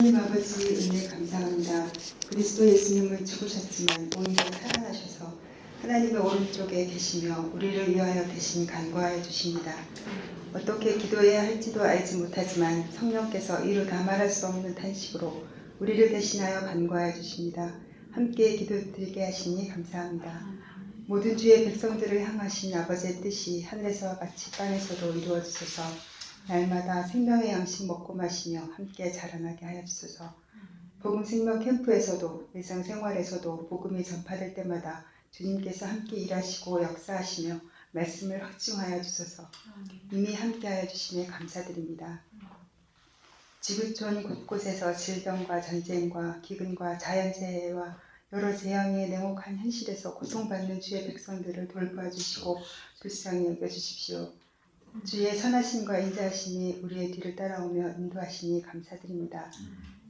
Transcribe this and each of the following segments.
하나님 아버지 은혜 감사합니다. 그리스도 예수님은 죽으셨지만 오히려 살아나셔서 하나님의 오른쪽에 계시며 우리를 위하여 대신 간구하여 주십니다. 어떻게 기도해야 할지도 알지 못하지만 성령께서 이루 다 말할 수 없는 탄식으로 우리를 대신하여 간구하여 주십니다. 함께 기도드리게 하시니 감사합니다. 모든 주의 백성들을 향하신 아버지의 뜻이 하늘에서와 같이 땅에서도 이루어지소서. 날마다 생명의 양식 먹고 마시며 함께 자라나게 하여 주소서. 복음 생명 캠프에서도 일상생활에서도 복음이 전파될 때마다 주님께서 함께 일하시고 역사하시며 말씀을 확증하여 주소서. 이미 함께하여 주시니 감사드립니다. 지구촌 곳곳에서 질병과 전쟁과 기근과 자연재해와 여러 재앙의 냉혹한 현실에서 고통받는 주의 백성들을 돌봐주시고 불쌍히 여겨주십시오. 주의 선하심과 인자하심이 우리의 뒤를 따라오며 인도하시니 감사드립니다.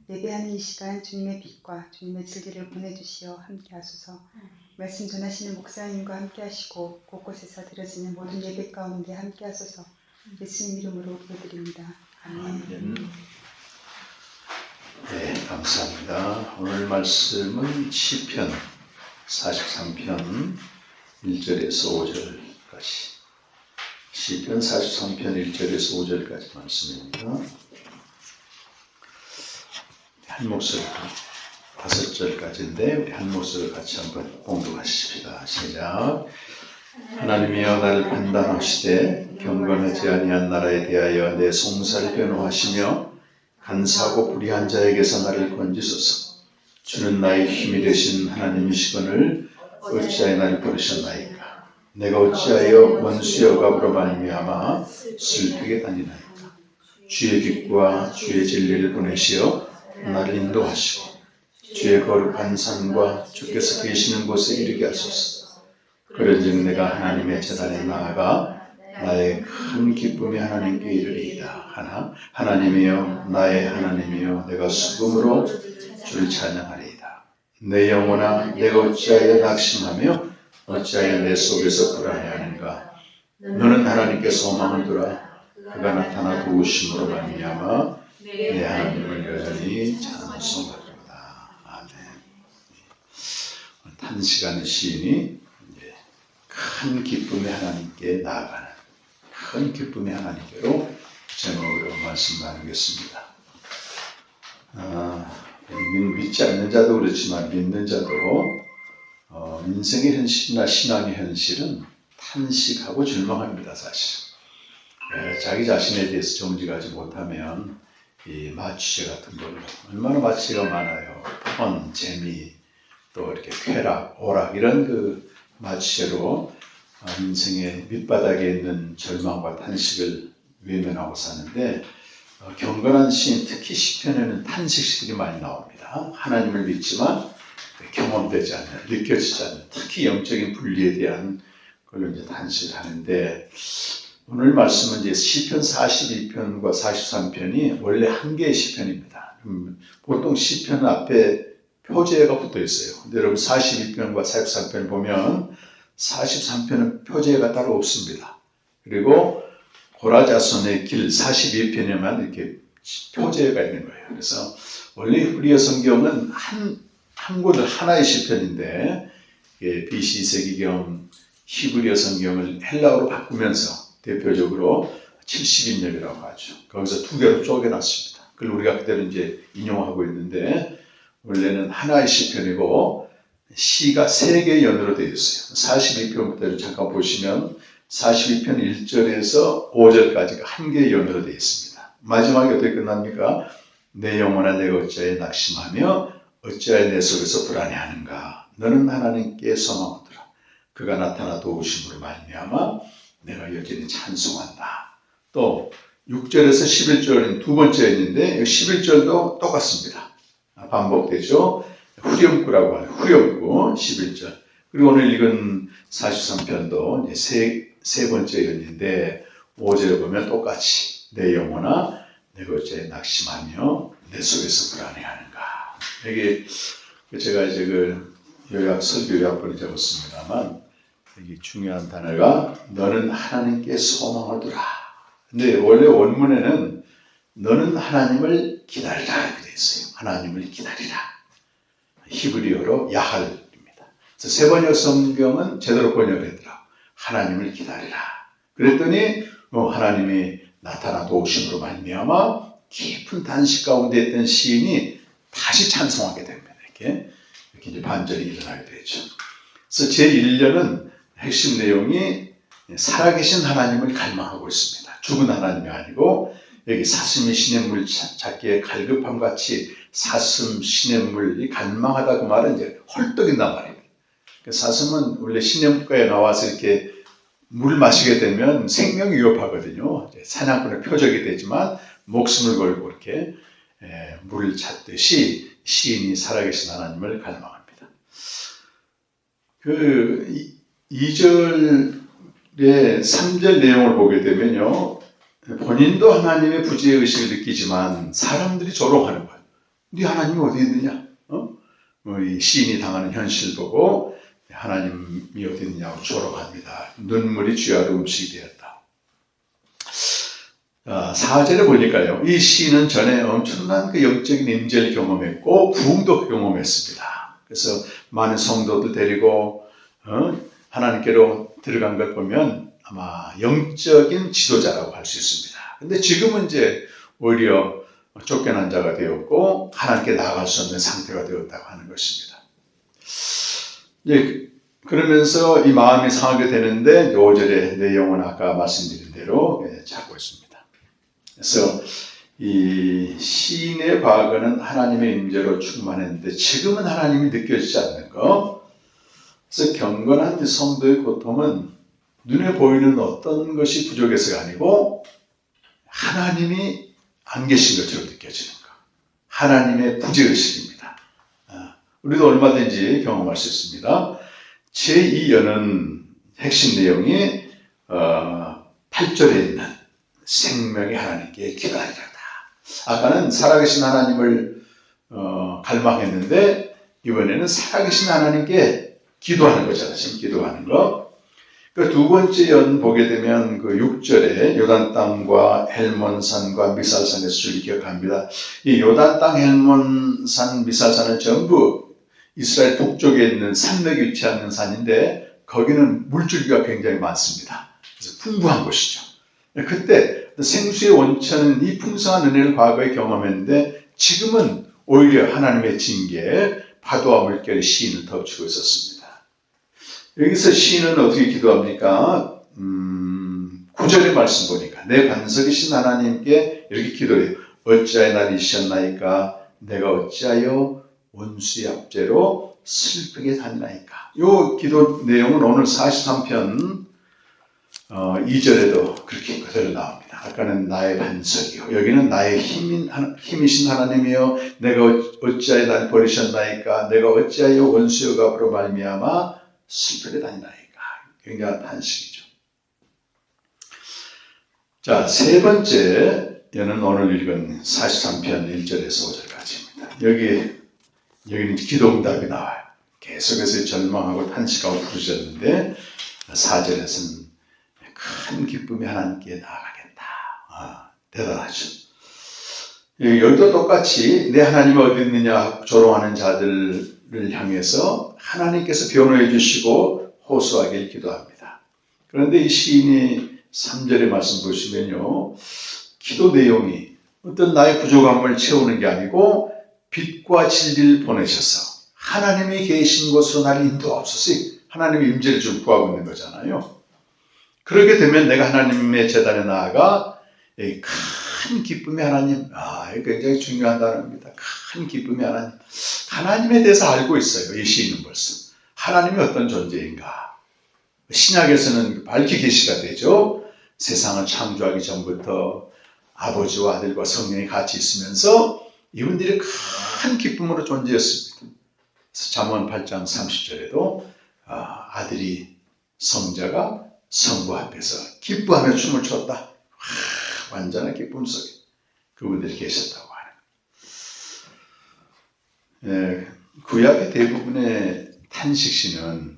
예배하는 이 시간 주님의 빛과 주님의 진리를 보내주시어 함께하소서. 말씀 전하시는 목사님과 함께하시고 곳곳에서 드려지는 모든 예배 가운데 함께하소서. 예수님 이름으로 기도드립니다. 아멘. 네, 감사합니다. 오늘 말씀은 시편 43편 1절에서 5절까지 시편 43편 1절에서 5절까지 말씀입니다. 한 목소리로 5절까지인데 우리 한 목소리로 같이 한번 봉독하십시다. 시작. 하나님이여 나를 판단하시되 경건하지 아니한 나라에 대하여 내 송사를 변호하시며 간사하고 불의한 자에게서 나를 건지소서. 주는 나의 힘이 되신 하나님이시거늘 어찌하여 나를 버리셨나이까. 내가 어찌하여 원수의 억압으로 말미암아 슬프게 다니나이까. 주의 빛과 주의 진리를 보내시어 나를 인도하시고 주의 거룩한 산과 주께서 계시는 곳에 이르게 하소서. 그런즉 내가 하나님의 제단에 나아가 나의 큰 기쁨이 하나님께 이르리이다. 하나님이여 나의 하나님이여 내가 수금으로 주를 찬양하리이다. 내 영혼아 내가 어찌하여 낙심하며 어찌하여 내 속에서 불안해하는가. 너는 하나님께 소망을 두라. 그가 나타나 도우심으로 말미암아 내 하나님을 여전히 찬송하리로다. 아멘. 탄식하는 시인이 큰 기쁨의 하나님께 나아가는 큰 기쁨의 하나님께로 제목으로 말씀 나누겠습니다. 믿지 않는 자도 그렇지만 믿는 자도 인생의 현실이나 신앙의 현실은 탄식하고 절망합니다. 사실 자기 자신에 대해서 정직하지 못하면 이 마취제 같은 걸로 얼마나 마취제가 많아요. 폰, 재미, 또 이렇게 쾌락, 오락 이런 그 마취제로 인생의 밑바닥에 있는 절망과 탄식을 외면하고 사는데 경건한 시인 특히 시편에는 탄식시들이 많이 나옵니다. 하나님을 믿지만 경험되지 않는, 느껴지지 않는 특히 영적인 분리에 대한 걸로 이제 탄식을 하는데 오늘 말씀은 이제 시편 42편과 43편이 원래 한 개의 시편입니다. 보통 시편 앞에 표제가 붙어 있어요. 근데 여러분 42편과 43편 보면 43편은 표제가 따로 없습니다. 그리고 고라자손의 길 42편에만 이렇게 표제가 있는 거예요. 그래서 원래 히브리어 성경은 한 권을 하나의 시편인데 BC 2세기경 히브리어 성경을 헬라어로 바꾸면서 대표적으로 70인역이라고 하죠. 거기서 두 개로 쪼개놨습니다. 그걸 우리가 그대로 이제 인용하고 있는데 원래는 하나의 시편이고 시가 세 개의 연으로 되어 있어요. 42편부터 잠깐 보시면 42편 1절에서 5절까지가 한 개의 연으로 되어 있습니다. 마지막에 어떻게 끝납니까? 내 영혼아 내가 어찌하여 낙심하며 어찌하여 내 속에서 불안해하는가. 너는 하나님께 소망을 두라. 그가 나타나 도우심으로 말미암아 내가 여전히 찬송한다. 또 6절에서 11절은 두 번째였는데 11절도 똑같습니다. 반복되죠. 후렴구라고 하죠. 후렴구 11절. 그리고 오늘 읽은 43편도 이제 세 번째였는데 5절에 보면 똑같이 내 영혼아 내가 어찌 낙심하며 내 속에서 불안해하는가. 여기 제가 이제 그 설교 요약본을 적었습니다만 여기 중요한 단어가 너는 하나님께 소망을 두라. 근데 원래 원문에는 너는 하나님을 기다리라 이렇게 되어 있어요. 하나님을 기다리라. 히브리어로 야할입니다. 그래서 세번역 성경은 제대로 번역했더라. 하나님을 기다리라. 그랬더니 하나님이 나타나 도우심으로 말미암아 깊은 단식 가운데 있던 시인이 다시 찬송하게 됩니다. 이렇게 이제 반전이 일어나게 되죠. 그래서 제1년은 핵심 내용이 살아계신 하나님을 갈망하고 있습니다. 죽은 하나님이 아니고 여기 사슴이 시냇물 찾기에 갈급함 같이 사슴 시냇물이 갈망하다 그 말은 이제 헐떡인단 말이에요. 사슴은 원래 시냇가에 나와서 이렇게 물 마시게 되면 생명이 위협하거든요. 사냥꾼의 표적이 되지만 목숨을 걸고 이렇게 물을 찾듯이 시인이 살아계신 하나님을 갈망합니다. 그 2절의 3절 내용을 보게 되면요. 본인도 하나님의 부재의식을 느끼지만 사람들이 조롱하는 거예요. 네 하나님이 어디 있느냐? 이 시인이 당하는 현실 보고 하나님이 어디 있느냐고 조롱합니다. 눈물이 쥐하로 음식이 되었다. 4절에 보니까요. 이 시인은 전에 엄청난 그 영적인 임재를 경험했고 부흥도 경험했습니다. 그래서 많은 성도들 데리고 하나님께로 들어간 걸 보면 아마 영적인 지도자라고 할 수 있습니다. 근데 지금은 이제 오히려 쫓겨난 자가 되었고 하나님께 나아갈 수 없는 상태가 되었다고 하는 것입니다. 그러면서 이 마음이 상하게 되는데 5절의 내용은 아까 말씀드린 대로 찾고 있습니다. 그래서 이 시인의 과거는 하나님의 임재로 충만했는데 지금은 하나님이 느껴지지 않는 것. 그래서 경건한 성도의 고통은 눈에 보이는 어떤 것이 부족해서가 아니고 하나님이 안 계신 것처럼 느껴지는 것. 하나님의 부재의식입니다. 우리도 얼마든지 경험할 수 있습니다. 제2연은 핵심 내용이 8절에 있는 생명의 하나님께 기도하리로다. 아까는 살아계신 하나님을 갈망했는데 이번에는 살아계신 하나님께 기도하는 거잖아요. 지금 기도하는 거. 그 두 번째 연 보게 되면 그 6절에 요단 땅과 헬몬산과 미살산의 수를 기억합니다. 이 요단 땅, 헬몬산, 미살산은 전부 이스라엘 북쪽에 있는 산맥이 위치하는 산인데 거기는 물줄기가 굉장히 많습니다. 그래서 풍부한 곳이죠. 그때 생수의 원천은 이 풍성한 은혜를 과거에 경험했는데 지금은 오히려 하나님의 징계에 파도와 물결이 시인을 덮치고 있었습니다. 여기서 시인은 어떻게 기도합니까? 9절의 말씀 보니까 내 반석이신 하나님께 이렇게 기도해요. 어찌하여 나를 잊으셨나이까? 내가 어찌하여 원수의 압제로 슬프게 다니나이까? 이 기도 내용은 오늘 43편 2절에도 그렇게 그대로 나옵니다. 아까는 나의 반석이요. 여기는 나의 힘이신 하나님이요. 내가 어찌하여 나를 버리셨나이까? 내가 어찌하여 원수의 억압으로 말미암아 슬프게 다니나이까? 굉장한 단식이죠. 자, 세 번째는 오늘 읽은 43편 1절에서 5절까지입니다. 여기는 기도응답이 나와요. 계속해서 절망하고 탄식하고 부르짖었는데 4절에서는 큰 기쁨이 하나님께 나아가겠다. 대단하죠. 여기도 똑같이 내 하나님이 어디 있느냐 조롱하는 자들을 향해서 하나님께서 변호해 주시고 호소하길 기도합니다. 그런데 이 시인이 3절의 말씀 보시면요. 기도 내용이 어떤 나의 부족함을 채우는 게 아니고 빛과 진리를 보내셔서 하나님이 계신 곳으로 나를 인도하옵소서. 하나님의 임재를 좀 구하고 있는 거잖아요. 그렇게 되면 내가 하나님의 제단에 나아가 큰 기쁨의 하나님, 이거 굉장히 중요한 단어입니다. 큰 기쁨의 하나님. 하나님에 대해서 알고 있어요. 이 시인은 벌써. 하나님이 어떤 존재인가. 신약에서는 밝히 계시가 되죠. 세상을 창조하기 전부터 아버지와 아들과 성령이 같이 있으면서 이분들이 큰 기쁨으로 존재했습니다. 잠언 8장 30절에도 아들이 성자가 성부 앞에서 기뻐하며 춤을 췄다. 완전한 기쁨 속에 그분들이 계셨다고 하는. 구약의 대부분의 탄식시는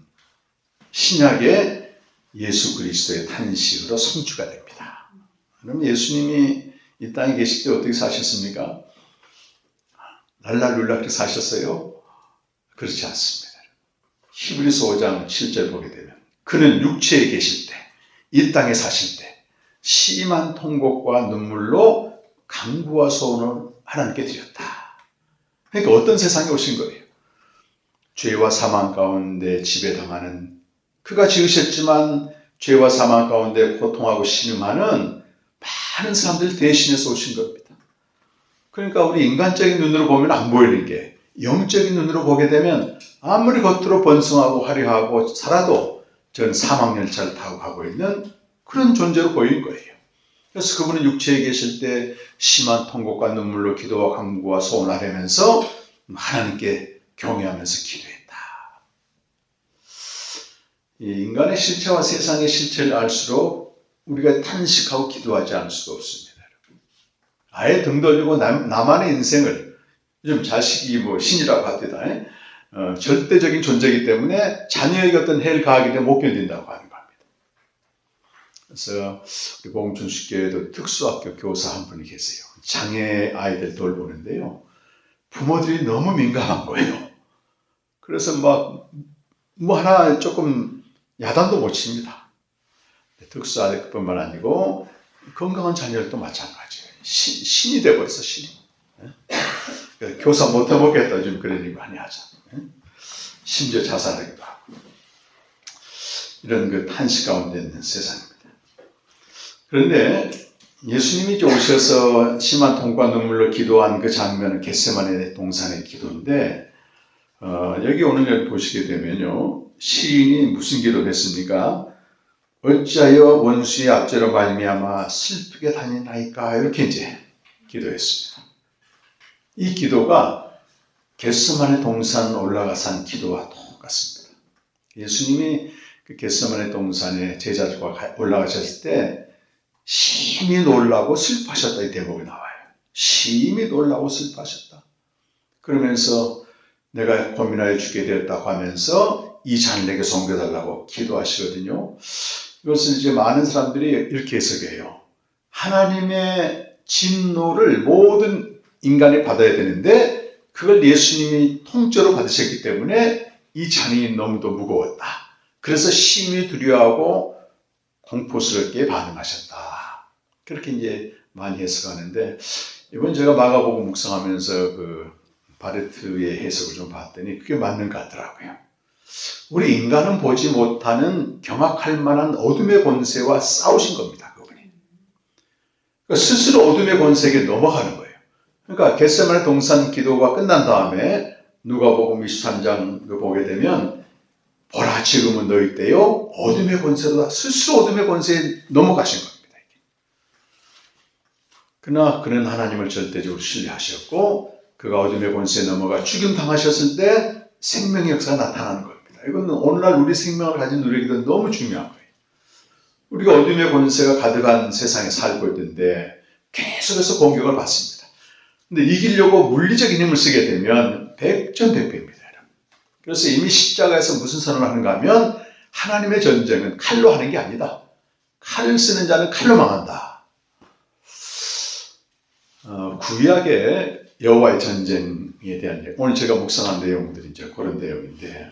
신약의 예수 그리스도의 탄식으로 성취가 됩니다. 그럼 예수님이 이 땅에 계실 때 어떻게 사셨습니까? 랄랄룰라 그렇게 사셨어요? 그렇지 않습니다. 히브리서 5장 7절 보게 되면 그는 육체에 계실 때, 이 땅에 사실 때 심한 통곡과 눈물로 간구와 소원을 하나님께 드렸다. 그러니까 어떤 세상에 오신 거예요? 죄와 사망 가운데 지배당하는, 그가 지으셨지만 죄와 사망 가운데 고통하고 신음하는 많은 사람들 대신해서 오신 겁니다. 그러니까 우리 인간적인 눈으로 보면 안 보이는 게 영적인 눈으로 보게 되면 아무리 겉으로 번성하고 화려하고 살아도 저는 사망열차를 타고 가고 있는 그런 존재로 보이는 거예요. 그래서 그분은 육체에 계실 때 심한 통곡과 눈물로 기도와 간구와 소원하려면서 하나님께 경외하면서 기도했다. 이 인간의 실체와 세상의 실체를 알수록 우리가 탄식하고 기도하지 않을 수가 없습니다. 아예 등 돌리고 나만의 인생을, 요즘 자식이 뭐 신이라고 합니다. 절대적인 존재이기 때문에 자녀에게 어떤 해를 가하게 되면 못 견딘다고 하는 겁니다. 그래서 우리 봉춘수교회도 특수학교 교사 한 분이 계세요. 장애 아이들 돌보는데요. 부모들이 너무 민감한 거예요. 그래서 뭐 하나 조금 야단도 못 칩니다. 특수아이뿐만 아니고 건강한 자녀들도 마찬가지예요. 신이 되어버렸어, 신이. 교사 못 해먹겠다, 좀 그런 얘기 많이 하죠. 심지어 자살하기도 하고. 이런 그 탄식 가운데 있는 세상입니다. 그런데 예수님이 이제 오셔서 심한 통과 눈물로 기도한 그 장면은 겟세마네 동산의 기도인데, 여기 오늘 보시게 되면요, 시인이 무슨 기도를 했습니까? 어찌하여 원수의 압제로 말미암아 슬프게 다니나이까, 이렇게 이제 기도했습니다. 이 기도가 겟세마네 동산 올라가서 한 기도와 똑같습니다. 예수님이 그 겟세마네 동산에 제자들과 올라가셨을 때 심히 놀라고 슬퍼하셨다, 이 대목이 나와요. 심히 놀라고 슬퍼하셨다. 그러면서 내가 고민하여 죽게 되었다고 하면서 이 잔을 내게 옮겨달라고 기도하시거든요. 이것을 이제 많은 사람들이 이렇게 해석해요. 하나님의 진노를 모든 인간이 받아야 되는데 그걸 예수님이 통째로 받으셨기 때문에 이 잔이 너무도 무거웠다. 그래서 심히 두려워하고 공포스럽게 반응하셨다. 그렇게 이제 많이 해석하는데, 이번 제가 마가복음 묵상하면서 그 바레트의 해석을 좀 봤더니 그게 맞는 것 같더라고요. 우리 인간은 보지 못하는 경악할 만한 어둠의 권세와 싸우신 겁니다, 그분이. 그러니까 스스로 어둠의 권세에게 넘어가는 거예요. 그러니까 겟세마네 동산 기도가 끝난 다음에 누가복음 23장 보게 되면 보라 지금은 너희 때요 어둠의 권세로다. 스스로 어둠의 권세에 넘어가신 겁니다. 그러나 그는 하나님을 절대적으로 신뢰하셨고 그가 어둠의 권세에 넘어가 죽임 당하셨을 때 생명의 역사가 나타나는 겁니다. 이건 오늘날 우리 생명을 가진 우리에게도 너무 중요한 거예요. 우리가 어둠의 권세가 가득한 세상에 살고 있는데 계속해서 공격을 받습니다. 근데 이기려고 물리적인 힘을 쓰게 되면 백전백패입니다. 그래서 이미 십자가에서 무슨 선언을 하는가 하면 하나님의 전쟁은 칼로 하는 게 아니다. 칼을 쓰는 자는 칼로 망한다. 구약의 여호와의 전쟁에 대한 오늘 제가 묵상한 내용들이 이제 그런 내용인데,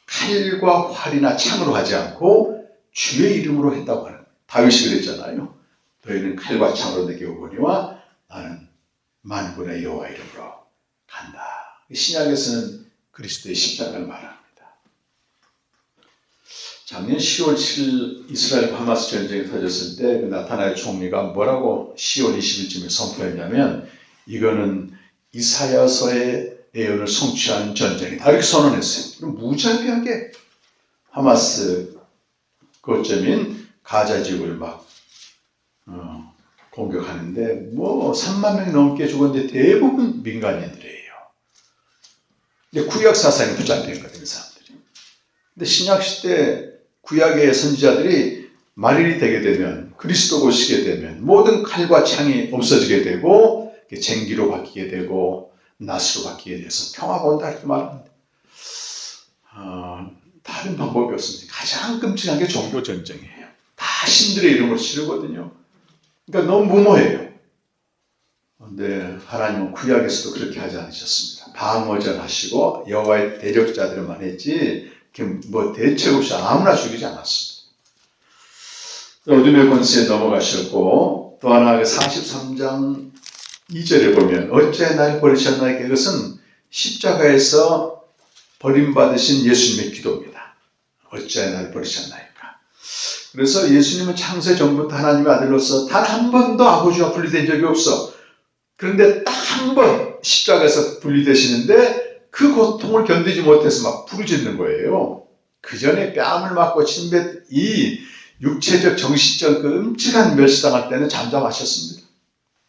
칼과 활이나 창으로 하지 않고 주의 이름으로 했다고 하는, 다윗이 그랬잖아요. 너희는 칼과 창으로 내게 오거니와 나는 만군의 여호와 이름으로 간다. 신약에서는 그리스도의 십자가를 말합니다. 작년 10월 7일 이스라엘 하마스 전쟁이 터졌을 때 그 나타나의 총리가 뭐라고 10월 20일쯤에 선포했냐면, 이거는 이사야서의 예언을 성취하는 전쟁이다, 이렇게 선언했어요. 무자비하게 하마스 거점인 가자 지역을 막 공격하는데 3만 명이 넘게 죽었는데 대부분 민간인들이에요. 근데 구약 사상에 붙잡힌 거거든요, 사람들이. 근데 신약 시대 구약의 선지자들이 말일이 되게 되면, 그리스도가 오시게 되면 모든 칼과 창이 없어지게 되고 쟁기로 바뀌게 되고 낫으로 바뀌게 돼서 평화가 온다, 이렇게 말합니다. 다른 방법이 없습니다. 가장 끔찍한 게 종교 전쟁이에요. 다 신들의 이름으로 치르거든요. 그러니까 너무 무모해요. 근데 하나님은 구약에서도 그렇게 하지 않으셨습니다. 방어전하시고 여호와의 대적자들만 했지 뭐 대책 없이 아무나 죽이지 않았습니다. 어둠의 권세에 넘어가셨고 또 하나 43장 2절에 보면 어째 날 버리셨나이까 그것은 십자가에서 버림받으신 예수님의 기도입니다. 어째 날 버리셨나이까. 그래서 예수님은 창세 전부터 하나님의 아들로서 단 한 번도 아버지와 분리된 적이 없어. 그런데 딱 한 번 십자가에서 분리되시는데 그 고통을 견디지 못해서 막 부르짖는 거예요. 그 전에 뺨을 맞고 침뱉 이 육체적 정신적 그 끔찍한 멸시당할 때는 잠잠하셨습니다.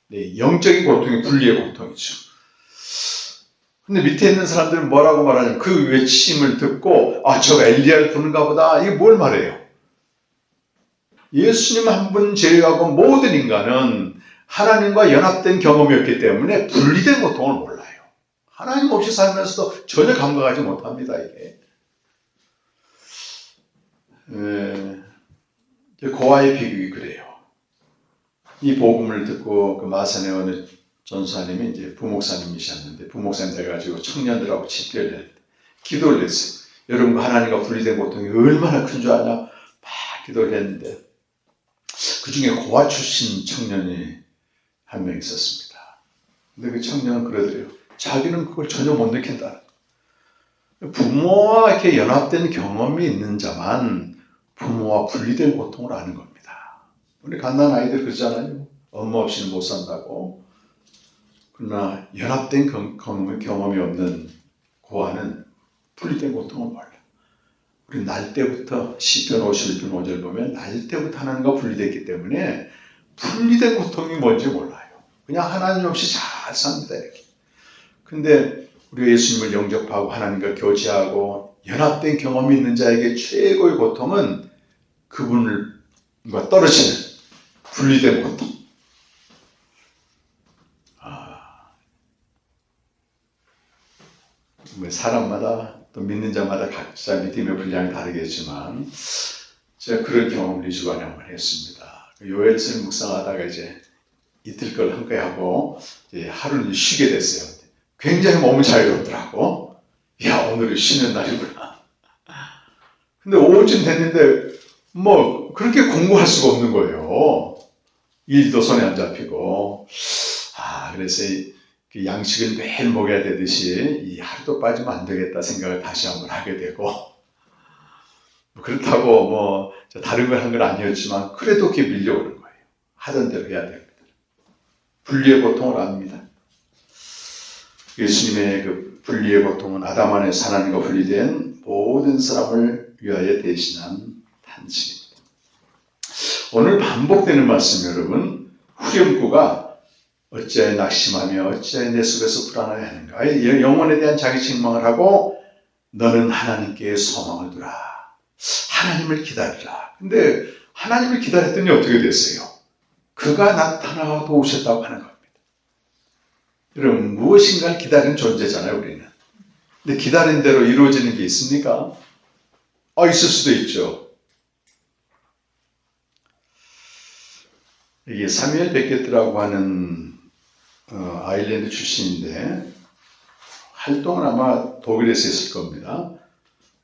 네, 영적인 고통이 분리의 고통이죠. 근데 밑에 있는 사람들은 뭐라고 말하냐면 그 외침을 듣고 저가 엘리야를 부른가 보다. 이게 뭘 말해요? 예수님 한 분 제외하고 모든 인간은 하나님과 연합된 경험이 없기 때문에 분리된 고통을 몰라요. 하나님 없이 살면서도 전혀 감각하지 못합니다. 이게. 고아의 비극이 그래요. 이 복음을 듣고 그 마산의 어느 전사님이 이제 부목사님이셨는데 부목사님 돼가지고 청년들하고 집회를 했는데 기도를 했어요. 여러분 하나님과 분리된 고통이 얼마나 큰 줄 아냐? 막 기도를 했는데 그 중에 고아 출신 청년이 한 명 있었습니다. 근데 그 청년은 그러더래요. 자기는 그걸 전혀 못 느낀다. 부모와 이렇게 연합된 경험이 있는 자만 부모와 분리된 고통을 아는 겁니다. 우리 갓난 아이들 그러잖아요. 엄마 없이는 못 산다고. 그러나 연합된 경험이 없는 고아는 분리된 고통을 몰라. 우리 날 때부터 시편 51편 5절 보면 날 때부터 하나님과 분리됐기 때문에 분리된 고통이 뭔지 몰라요. 그냥 하나님 없이 잘 삽니다. 이렇게. 근데 우리 예수님을 영접하고 하나님과 교제하고 연합된 경험이 있는 자에게 최고의 고통은 그분과 떨어지는 분리된 고통. 사람마다 또 믿는 자마다 각자 믿음의 분량이 다르겠지만 제가 그런 경험을 이 주간에 한번 했습니다. 요엘서를 묵상하다가 이제 이틀 걸 한꺼번에 하고 이제 하루는 쉬게 됐어요. 굉장히 몸이 자유롭더라고. 야, 오늘은 쉬는 날이구나. 근데 오후쯤 됐는데 뭐 그렇게 공부할 수가 없는 거예요. 일도 손에 안 잡히고. 그래서 그 양식을 매일 먹여야 되듯이 이 하루도 빠지면 안 되겠다 생각을 다시 한번 하게 되고 그렇다고 뭐 다른 걸 한 건 아니었지만 그래도 그게 밀려오는 거예요. 하던 대로 해야 됩니다. 분리의 고통을 압니다. 예수님의 그 분리의 고통은 아담 안에서 하나님과 분리된 모든 사람을 위하여 대신한 탄식입니다. 오늘 반복되는 말씀 여러분 후렴구가 어찌하여 낙심하며 어찌하여 내 속에서 불안하여 하는가. 영혼에 대한 자기 책망을 하고 너는 하나님께 소망을 두라. 하나님을 기다리라. 근데 하나님을 기다렸더니 어떻게 됐어요? 그가 나타나 도우셨다고 하는 겁니다. 여러분 무엇인가를 기다리는 존재잖아요. 우리는. 근데 기다린 대로 이루어지는 게 있습니까? 있을 수도 있죠. 이게 사무엘 베케트라고 하는 아일랜드 출신인데 활동은 아마 독일에서 했을 겁니다.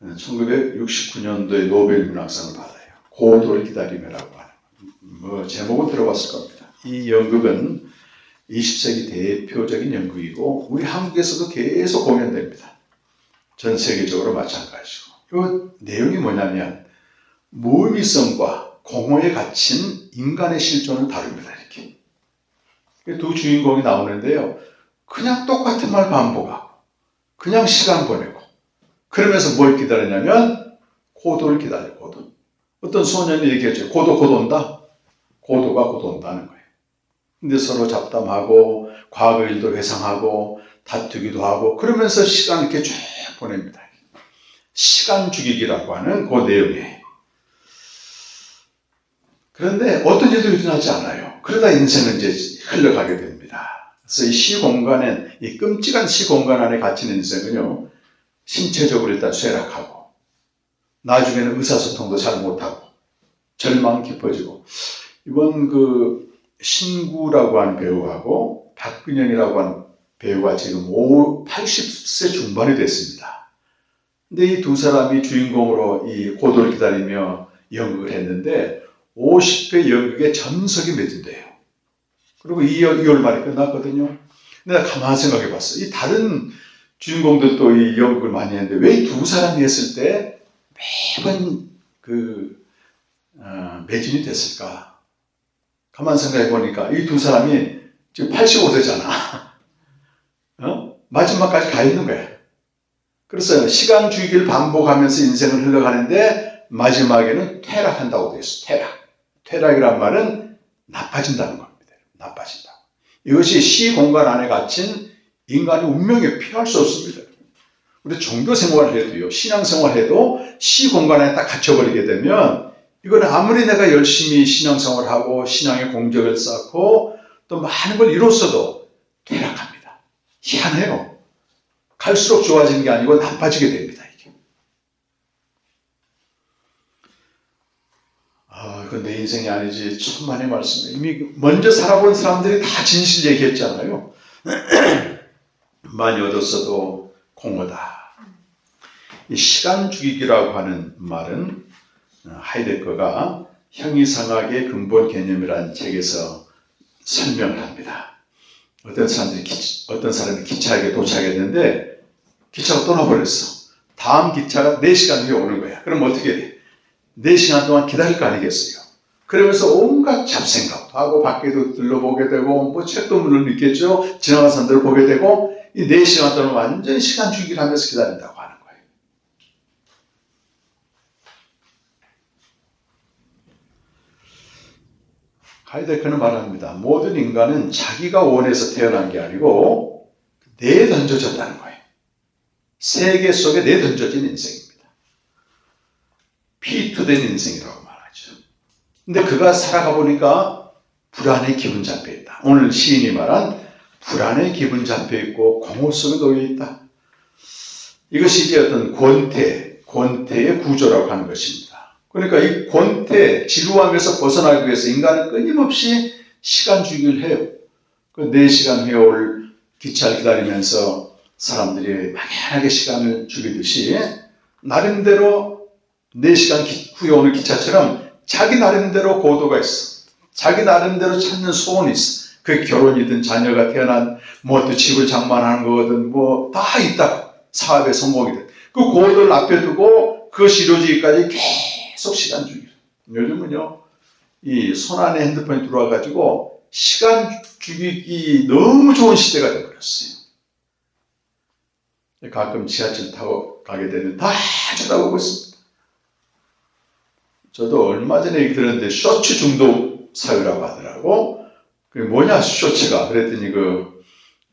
1969년도에 노벨 문학상을 받아요. 고도를 기다리며라고 하는 제목은 들어봤을 겁니다. 이 연극은 20세기 대표적인 연극이고 우리 한국에서도 계속 공연됩니다. 전 세계적으로 마찬가지고 이 내용이 뭐냐면 무의미성과 공허에 갇힌 인간의 실존을 다룹니다. 이렇게 두 주인공이 나오는데요. 그냥 똑같은 말 반복하고 그냥 시간 보내고 그러면서 뭘 기다리냐면 고도를 기다려요. 고도. 어떤 소년이 얘기했죠. 고도 곧 온다. 고도가 곧 온다는 거예요. 근데 서로 잡담하고 과거 일도 회상하고 다투기도 하고 그러면서 시간 이렇게 쭉 보냅니다. 시간 죽이기라고 하는 그 내용이에요. 그런데 어떤 일도 일어나지 않아요. 그러다 인생은 이제 흘러가게 됩니다. 그래서 이 시공간엔, 이 끔찍한 시공간 안에 갇힌 인생은요, 신체적으로 일단 쇠락하고, 나중에는 의사소통도 잘 못하고, 절망 깊어지고, 이번 그 신구라고 하는 배우하고 박근영이라고 하는 배우가 지금 80세 중반이 됐습니다. 근데 이 두 사람이 주인공으로 이 고도를 기다리며 연극을 했는데 50회 연극의 전석이 맺은대요. 그리고 2월 말에 끝났거든요. 근데 내가 가만히 생각해 봤어. 이 다른 주인공들도 이 연극을 많이 했는데 왜 이 두 사람이 했을 때 매번 매진이 됐을까? 가만히 생각해 보니까 이 두 사람이 지금 85세잖아. 마지막까지 가 있는 거야. 그래서 시간 주기를 반복하면서 인생을 흘러가는데 마지막에는 퇴락한다고 되어 있어. 퇴락이란 말은 나빠진다는 겁니다. 나빠진다. 이것이 시 공간 안에 갇힌 인간의 운명에 피할 수 없습니다. 우리 종교 생활을 해도요, 신앙 생활을 해도 시 공간에 딱 갇혀버리게 되면 이거는 아무리 내가 열심히 신앙 생활을 하고 신앙의 공적을 쌓고 또 많은 걸 이뤘어도 퇴락합니다. 희한해요. 갈수록 좋아지는 게 아니고 나빠지게 됩니다. 이게. 이건 내 인생이 아니지. 천만의 말씀이에요. 이미 먼저 살아본 사람들이 다 진실 얘기했잖아요. 많이 얻었어도 공허다. 이 시간 죽이기라고 하는 말은 하이데거가 형이상학의 근본 개념이라는 책에서 설명을 합니다. 어떤 사람이 기차역에 도착했는데 기차가 떠나버렸어. 다음 기차가 4시간 후에 오는 거야. 그럼 어떻게 돼? 4시간 동안 기다릴 거 아니겠어요? 그러면서 온갖 잡생각도 하고 밖에도 둘러보게 되고 뭐 책도 물론 있겠죠. 지나가는 사람들을 보게 되고 이 4시간 동안 완전히 시간 주기를 하면서 기다린다고 하는 거예요. 하이데거는 말합니다. 모든 인간은 자기가 원해서 태어난 게 아니고 내던져졌다는 거예요. 세계 속에 내던져진 인생입니다. 피투된 인생이라고 말하죠. 근데 그가 살아가 보니까 불안의 기분 잡혀 있다. 오늘 시인이 말한 불안의 기분 잡혀 있고 공허 속에 놓여 있다. 이것이 이제 어떤 권태의 구조라고 하는 것입니다. 그러니까 이 권태, 지루함에서 벗어나기 위해서 인간은 끊임없이 시간 주기를 해요. 그 4시간 후에 올 기차를 기다리면서 사람들이 막연하게 시간을 죽이듯이 나름대로 4시간 후에 오는 기차처럼 자기 나름대로 고도가 있어. 자기 나름대로 찾는 소원이 있어. 그 결혼이든 자녀가 태어난 뭐 또 집을 장만하는 거든 뭐 다 있다고. 사업의 성공이든. 그 고도를 앞에 두고 그것이 이루어지기까지 계속 시간 주기. 요즘은요, 이 손안에 핸드폰이 들어와가지고 시간 죽이기 너무 좋은 시대가 되어버렸어요. 가끔 지하철 타고 가게 되면 다 쳐다보고 있습니다. 저도 얼마 전에 얘기 들었는데 쇼츠 중독 사유라고 하더라고. 그게 뭐냐 쇼츠가. 그랬더니 그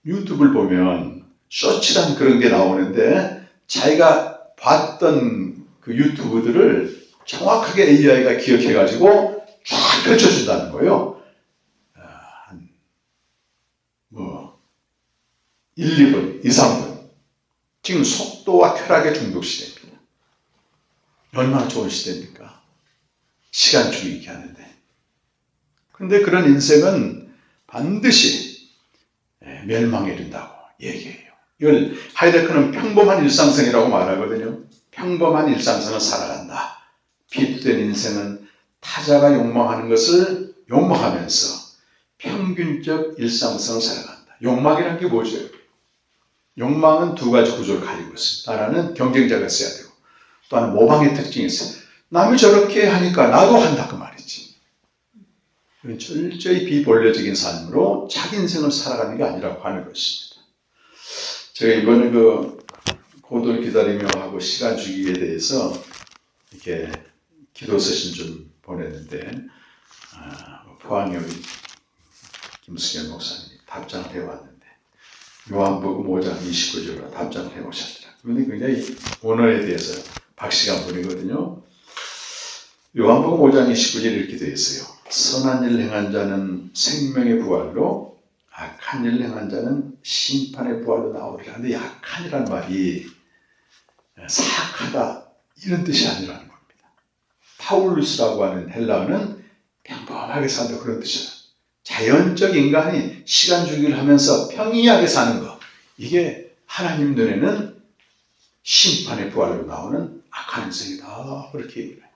유튜브를 보면 쇼츠란 그런 게 나오는데 자기가 봤던 그 유튜브들을 정확하게 AI가 기억해가지고 쫙 펼쳐준다는 거예요. 뭐 1, 2분, 2, 3분. 지금 속도와 쾌락의 중독 시대입니다. 얼마나 좋은 시대입니까? 시간 죽이기 하는데. 근데 그런 인생은 반드시 멸망에 이른다고 얘기해요. 이걸 하이데거는 평범한 일상생이라고 말하거든요. 평범한 일상생을 살아간다. 피투된 인생은 타자가 욕망하는 것을 욕망하면서 평균적 일상생을 살아간다. 욕망이라는 게 뭐죠? 욕망은 두 가지 구조를 가지고 있습니다. 하나는 경쟁자가 있어야 되고 또 하나는 모방의 특징이 있어요. 남이 저렇게 하니까 나도 한다 그 말이지. 철저히 비본래적인 삶으로 자기 인생을 살아가는 게 아니라고 하는 것입니다. 제가 이번에 그 고도를 기다리며 하고 시간 주기에 대해서 이렇게 기도 서신 좀 보냈는데 포항에 김수경 목사님이 답장을 해왔는데 요한복음 5장 29절로 답장을 해오셨더라고요. 그런데 굉장히 원어에 대해서 박시간 분이거든요. 요한복음 5장 29절 이렇게 되어 있어요. 선한 일 행한 자는 생명의 부활로 악한 일 행한 자는 심판의 부활로 나오리라. 근데 악한이란 말이 사악하다 이런 뜻이 아니라는 겁니다. 파울루스라고 하는 헬라어는 평범하게 산다 그런 뜻이에요. 자연적 인간이 시간 주기를 하면서 평이하게 사는 것, 이게 하나님 눈에는 심판의 부활로 나오는 악한 인생이다. 그렇게 얘기해요.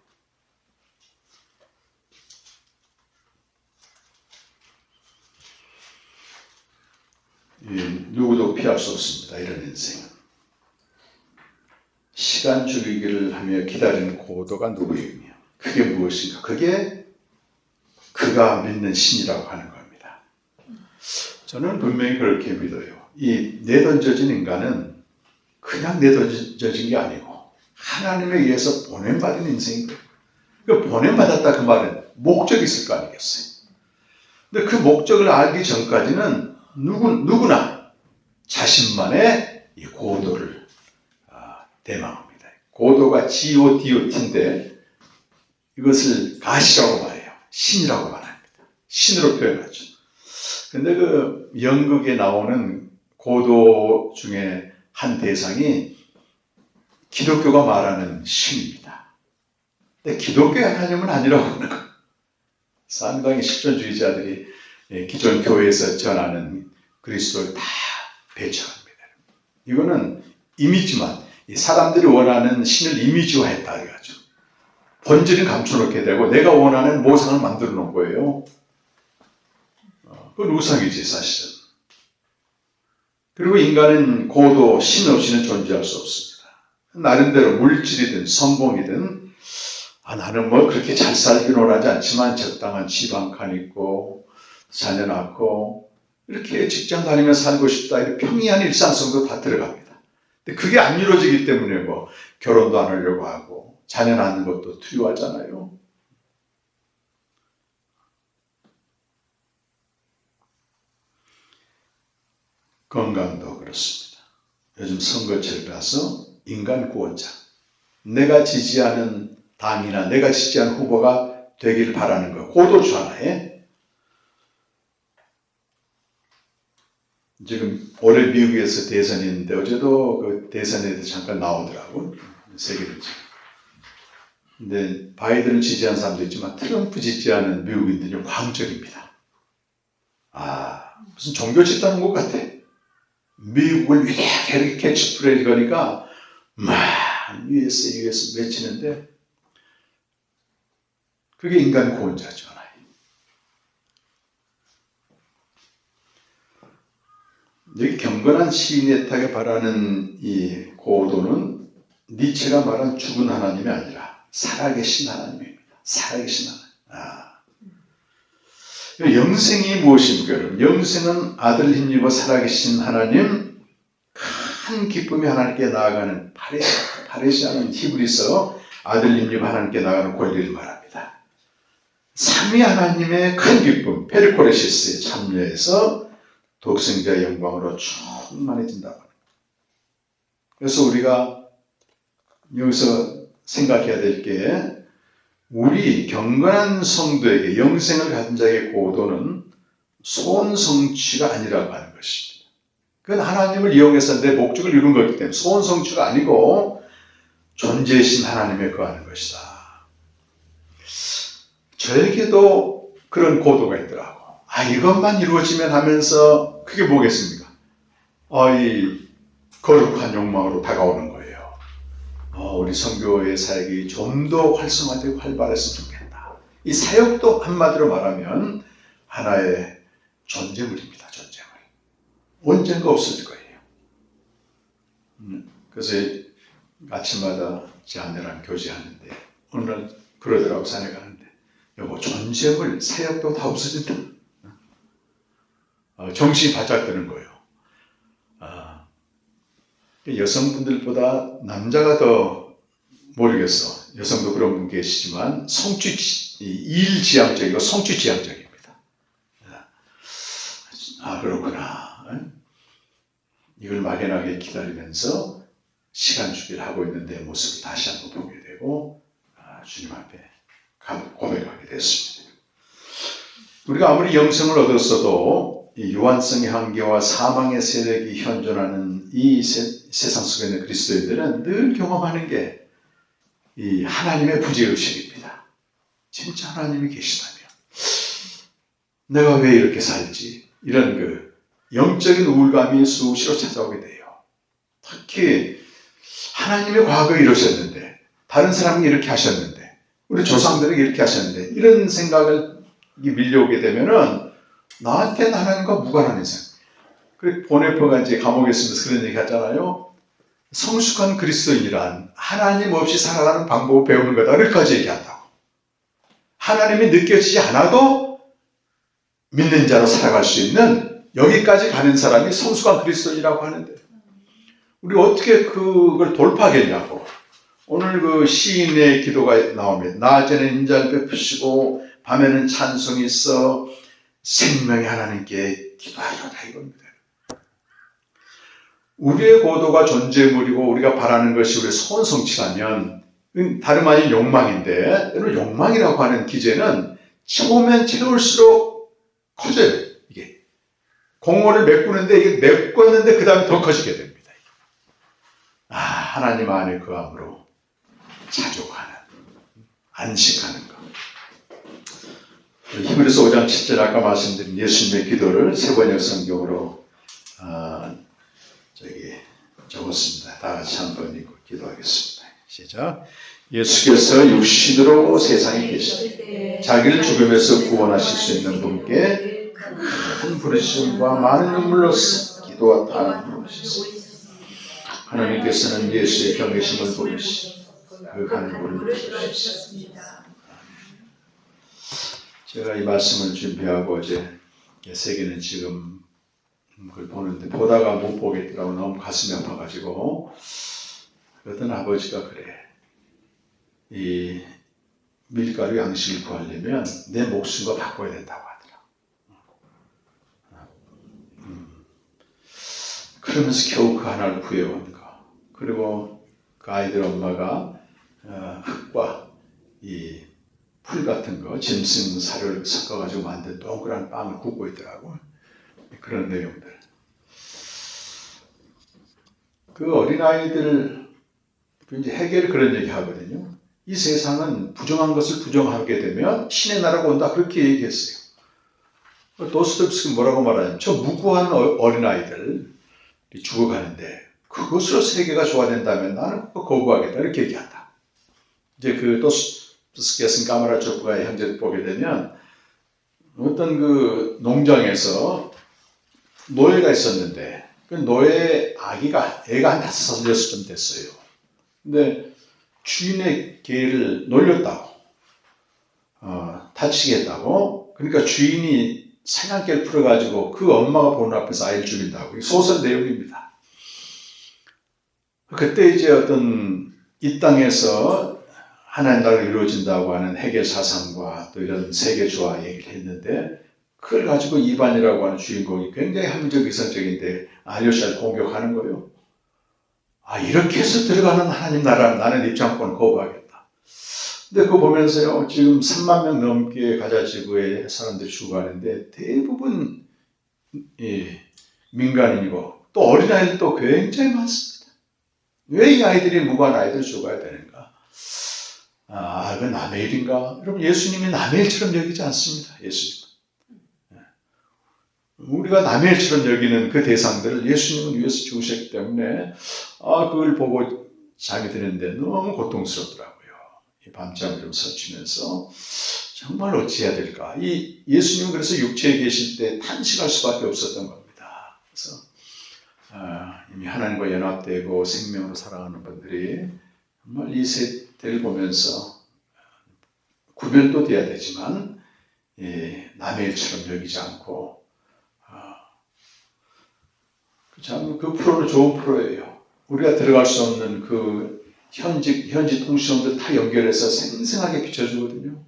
누구도 피할 수 없습니다. 이런 인생은. 시간 주기를 하며 기다리는 고도가 누구이며 그게 무엇인가? 그게 그가 믿는 신이라고 하는 겁니다. 저는 분명히 그렇게 믿어요. 이 내던져진 인간은 그냥 내던져진 게 아니고 하나님에 의해서 보냄받은 인생이거든요. 그 보냄받았다 그 말은 목적이 있을 거 아니겠어요? 근데 그 목적을 알기 전까지는 누구나 자신만의 이 고도를 대망합니다. 고도가 G-O-D-O-T인데 이것을 가시라고 말해요. 신이라고 말합니다. 신으로 표현하죠. 근데 그 연극에 나오는 고도 중에 한 대상이 기독교가 말하는 신입니다. 근데 기독교의 하나님은 아니라고 하는 거예요. 상당히 실존주의자들이 기존 교회에서 전하는 그리스도를 다 배척합니다. 이거는 이미지만 사람들이 원하는 신을 이미지화했다 이거죠. 본질은 감춰놓게 되고 내가 원하는 모상을 만들어 놓은 거예요. 그건 우상이지 사실은. 그리고 인간은 고도 신 없이는 존재할 수 없습니다. 나름대로 물질이든 성공이든 나는 뭐 그렇게 잘 살긴 원하지 않지만 적당한 집 한 칸 있고 자녀 낳고 이렇게 직장 다니며 살고 싶다. 이렇게 평이한 일상성도 다 들어갑니다. 근데 그게 안 이루어지기 때문에 뭐 결혼도 안 하려고 하고 자녀 낳는 것도 두려워하잖아요. 건강도 그렇습니다. 요즘 선거철 가서 인간 구원자, 내가 지지하는 당이나 내가 지지하는 후보가 되길 바라는 거, 고도주 하나에 지금 올해 미국에서 대선이 있는데 어제도 그 대선에 대해서 잠깐 나오더라고. 세계적으로. 근데 바이든을 지지하는 사람도 있지만 트럼프 지지하는 미국인들이 광적입니다. 무슨 종교 집단인 것 같아. 미국을 위대하게 이렇게 캐치프레이즈 거니까 막 US 외치는데 그게 인간 구원자죠. 하나의. 여기 경건한 시인의 탁에 바라는 이 고도는 니체가 말한 죽은 하나님이 아니라 살아계신 하나님입니다. 살아계신 하나님. 영생이 무엇입니까? 여러분? 영생은 아들 힘입어 살아계신 하나님, 큰 기쁨이 하나님께 나아가는 파레시아는 히브리서 아들 힘입어 하나님께 나아가는 권리를 말합니다. 삼위 하나님의 큰 기쁨, 페르코레시스에 참여해서 독생자의 영광으로 충만해진다고 합니다. 그래서 우리가 여기서 생각해야 될 게 우리 경건한 성도에게 영생을 가진 자의 고도는 소원 성취가 아니라고 하는 것입니다. 그건 하나님을 이용해서 내 목적을 이룬 거기 때문에 소원 성취가 아니고 존재이신 하나님에 거하는 것이다. 저에게도 그런 고도가 있더라고. 이것만 이루어지면 하면서 그게 뭐겠습니까? 이 거룩한 욕망으로 다가오는 거예요. 우리 선교의 사역이 좀 더 활성화되고 활발했으면 좋겠다. 이 사역도 한마디로 말하면 하나의 존재물입니다. 존재물. 언젠가 없어질 거예요. 그래서 아침마다 제 아내랑 교제하는데 어느 날 그러더라고. 산에 가는데 여보, 존재물, 사역도 다 없어진다. 정신이 바짝 드는 거예요. 여성분들보다 남자가 더 모르겠어. 여성도 그런 분 계시지만 일지향적이고 성취지향적입니다. 그렇구나. 이걸 막연하게 기다리면서 시간 주기를 하고 있는 내 모습을 다시 한번 보게 되고 주님 앞에 고백하게 됐습니다. 우리가 아무리 영생을 얻었어도 이 유한성의 한계와 사망의 세력이 현존하는 이 세상 속에 있는 그리스도인들은 늘 경험하는 게 이 하나님의 부재의식입니다. 진짜 하나님이 계시다면 내가 왜 이렇게 살지? 이런 그 영적인 우울감이 수시로 찾아오게 돼요. 특히 하나님의 과거에 이러셨는데, 다른 사람이 이렇게 하셨는데, 우리 조상들에게 이렇게 하셨는데, 이런 생각을 밀려오게 되면은 나한테는 하나님과 무관한 인생. 그리고 보네퍼가 이제 감옥에 있으면서 그런 얘기 하잖아요. 성숙한 그리스도인이란 하나님 없이 살아가는 방법을 배우는 거다. 이렇게까지 얘기한다고. 하나님이 느껴지지 않아도 믿는 자로 살아갈 수 있는 여기까지 가는 사람이 성숙한 그리스도인이라고 하는데, 우리 어떻게 그걸 돌파하겠냐고. 오늘 그 시인의 기도가 나옵니다. 낮에는 인자를 베푸시고 밤에는 찬송이 있어 생명의 하나님께 기도하리로다 이겁니다. 우리의 고도가 존재물이고 우리가 바라는 것이 우리의 소원 성취라면 다름 아닌 욕망인데, 욕망이라고 하는 기제는 채우면 채울수록 커져요. 이게 공허를 메꾸는데, 이게 메꿨는데 그 다음에 더 커지게 됩니다. 하나님 안에 거함으로 자족하는, 안식하는 것. 히브리서 5장 7절 아까 말씀드린 예수님의 기도를 세번역 성경으로 적었습니다. 다 같이 한번 읽고 기도하겠습니다. 시작. 예수께서 육신으로 세상에 계실 때 자기를 죽음에서 구원하실 수 있는 분께 큰 부르심과 많은 눈물로써 기도와 탄원을 부르셨습니다. 하나님께서는 예수의 경외심을 보이시고 그 간구를 들으셨습니다. 제가 이 말씀을 준비하고 어제 세계는 지금 그걸 보는데 보다가 못 보겠더라고. 너무 가슴이 아파가지고 어떤 아버지가 그래. 이 밀가루 양식을 구하려면 내 목숨과 바꿔야 된다고 하더라고. 그러면서 겨우 그 하나를 구해온 거. 그리고 그 아이들 엄마가 흙과 이 풀 같은 거, 짐승 살을 섞어가지고 만든 동그란 빵을 굽고 있더라고. 그런 내용들. 그 어린아이들, 이제 헤겔이 그런 얘기 하거든요. 이 세상은 부정한 것을 부정하게 되면 신의 나라가 온다. 그렇게 얘기했어요. 도스토옙스키는 뭐라고 말하냐면, 저 무고한 어린아이들 죽어가는데 그것으로 세계가 좋아진다면 나는 그거 거부하겠다. 이렇게 얘기한다. 이제 그 도스토옙스키가 쓴 까마라초프가의 형제를 보게 되면 어떤 그 농장에서 노예가 있었는데 그 노예 애가 한 5, 6쯤 됐어요. 근데 주인의 개를 놀렸다고, 다치겠다고. 그러니까 주인이 사냥개를 풀어가지고 그 엄마가 보는 앞에서 아이를 죽인다고. 소설 내용입니다. 그때 이제 어떤 이 땅에서 하나님 나라가 이루어진다고 하는 헤겔 사상과 또 이런 세계조화 얘기를 했는데, 그걸 가지고 이반이라고 하는 주인공이 굉장히 합리적 이성적인데 알료샤를 공격하는 거예요. 이렇게 해서 들어가는 하나님 나라, 나는 입장권을 거부하겠다. 근데 그거 보면서요, 지금 3만 명 넘게 가자 지구의 사람들이 죽어가는데 대부분 민간인이고 또 어린아이들도 굉장히 많습니다. 왜 이 아이들이 무고한 아이들 죽어야 되는가? 그 남의 일인가? 여러분, 예수님이 남의 일처럼 여기지 않습니다. 예수님. 우리가 남의 일처럼 여기는 그 대상들을 예수님은 위해서 죽으셨기 때문에 그걸 보고 잠이 드는데 너무 고통스럽더라고요. 이 밤잠을 좀 설치면서 정말 어찌해야 될까? 이 예수님은 그래서 육체에 계실 때 탄식할 수밖에 없었던 겁니다. 그래서 이미 하나님과 연합되고 생명으로 살아가는 분들이 정말 이 세대를 보면서 구별도 돼야 되지만 남의 일처럼 여기지 않고, 참 그 프로는 좋은 프로예요. 우리가 들어갈 수 없는 그 현지 통신원들 다 연결해서 생생하게 비춰주거든요.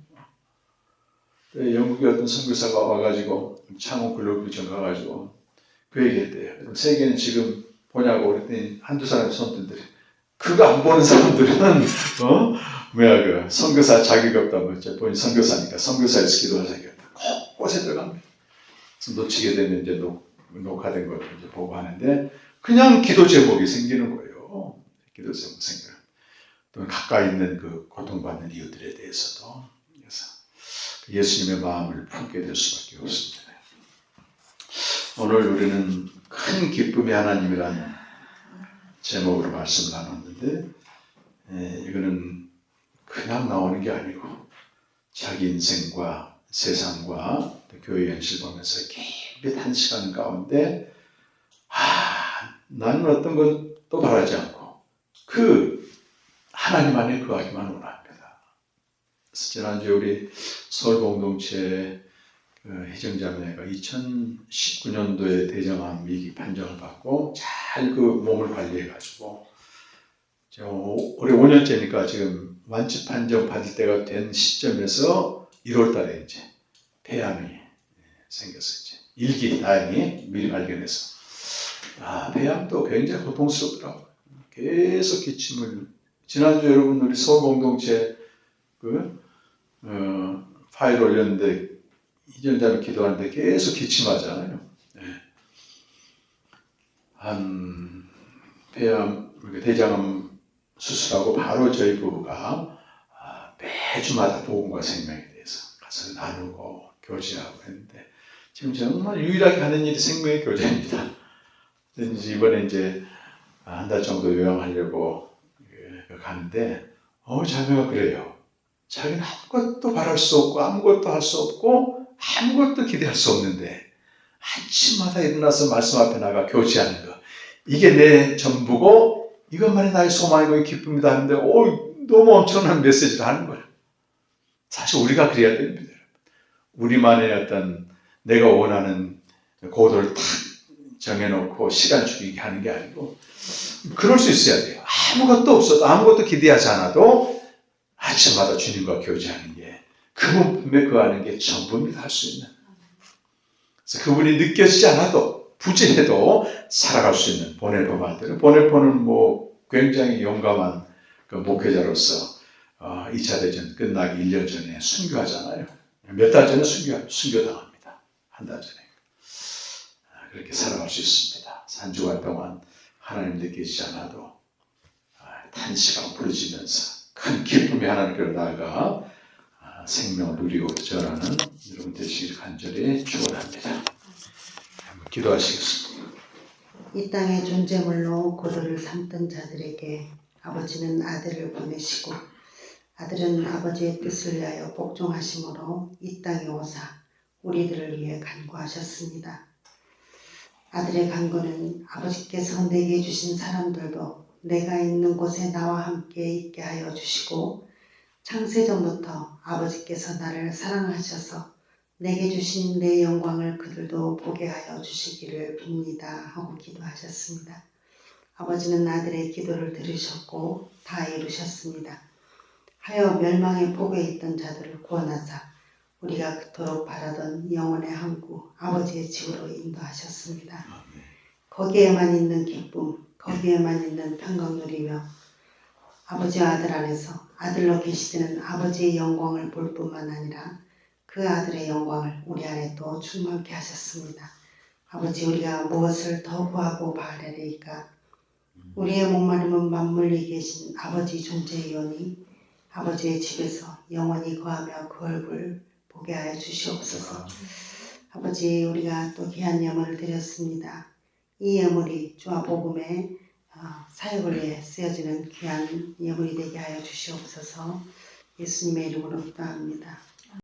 영국의 어떤 선교사가 와가지고 창원 글로벌전 가가지고 그 얘기했대요. 세계는 지금 보냐고 그랬더니 한두 사람이 손 들더래. 그거 안 보는 사람들은 그 선교사 자격이 없다고 했죠. 본인 선교사니까 선교사에서 기도할 자격이 없다. 곳곳에 들어갑니다. 그래서 놓치게 되면 이제 녹화된 걸 이제 보고 하는데 그냥 기도 제목이 생기는 거예요. 기도 제목 생겨요. 또 가까이 있는 그 고통받는 이유들에 대해서도. 예수님의 마음을 품게 될 수밖에 없습니다. 오늘 우리는 큰 기쁨의 하나님이라는 제목으로 말씀을 나눴는데 이거는 그냥 나오는 게 아니고 자기 인생과 세상과 교회 현실 보면서 깊이 탄식하는 가운데 나는 어떤 것도 바라지 않고 그 하나님 안에 거하기만 원합니다. 그래서 지난주에 우리 서울공동체 희정자매가 2019년도에 대장암 위기 판정을 받고 잘 그 몸을 관리해가지고 올해 5년째니까 지금 완치 판정 받을 때가 된 시점에서 1월달에 이제 폐암이 생겼어요. 일기 다행히 미리 발견해서 폐암도 굉장히 고통스럽더라고요. 계속 기침을 지난주 여러분 우리 서울공동체 파일 올렸는데 희정자매 기도하는데 계속 기침하잖아요. 한 폐암 대장암 수술하고 바로 저희 부부가 매주마다 복음과 생명에 대해서 가서 나누고 교제하고 했는데 지금 정말 유일하게 하는 일이 생명의 교제입니다. 이번에 이제 한 달 정도 요양하려고 가는데 자매가 그래요. 자기는 아무것도 바랄 수 없고 아무것도 할 수 없고 아무것도 기대할 수 없는데 아침마다 일어나서 말씀 앞에 나가 교제하는 거 이게 내 전부고 이것만이 나의 소망이고 기쁨이다 하는데 너무 엄청난 메시지를 하는 거예요. 사실 우리가 그래야 됩니다. 우리만의 어떤 내가 원하는 고도를 탁 정해놓고 시간 죽이게 하는 게 아니고 그럴 수 있어야 돼요. 아무것도 없어도 아무것도 기대하지 않아도 아침마다 주님과 교제하는 게 그분 품에 거하는 게 전부입니다. 할 수 있는. 그래서 그분이 느껴지지 않아도 부진해도 살아갈 수 있는 보넬포 만드는 보넬포는 굉장히 용감한 그 목회자로서 2차 대전 끝나기 1년 전에 순교하잖아요. 몇 달 전에 순교당합니다. 한 달 전에. 그렇게 살아갈 수 있습니다. 한 주간 동안 하나님 느끼지 않아도 탄식하고 부르짖으면서 큰 기쁨이 하나님께로 나아가 생명을 누리고 전하는 여러분 되시길 간절히 축원합니다. 한번 기도하시겠습니다. 이 땅의 존재물로 고도를 삼던 자들에게 아버지는 아들을 보내시고 아들은 아버지의 뜻을 위하여 복종하심으로 이 땅에 오사 우리들을 위해 간구하셨습니다. 아들의 간구는 아버지께서 내게 주신 사람들도 내가 있는 곳에 나와 함께 있게 하여 주시고 창세전부터 아버지께서 나를 사랑하셔서 내게 주신 내 영광을 그들도 보게 하여 주시기를 빕니다 하고 기도하셨습니다. 아버지는 아들의 기도를 들으셨고 다 이루셨습니다. 하여 멸망의 폭에 있던 자들을 구원하사 우리가 그토록 바라던 영혼의 항구 아버지의 집으로 인도하셨습니다. 거기에만 있는 기쁨, 거기에만 있는 평강 누리며 아버지와 아들 안에서 아들로 계시는 아버지의 영광을 볼 뿐만 아니라 그 아들의 영광을 우리 안에 또 충만케 하셨습니다. 아버지 우리가 무엇을 더 구하고 바라리까 우리의 목마름은 만물 위에 계신 아버지 존재이오니 아버지의 집에서 영원히 거하며 그 얼굴 보게 하여 주시옵소서. 아버지 우리가 또 귀한 예물을 드렸습니다. 이 예물이 주와 복음의 사역을 위해 쓰여지는 귀한 예물이 되게 하여 주시옵소서. 예수님의 이름으로 기도합니다.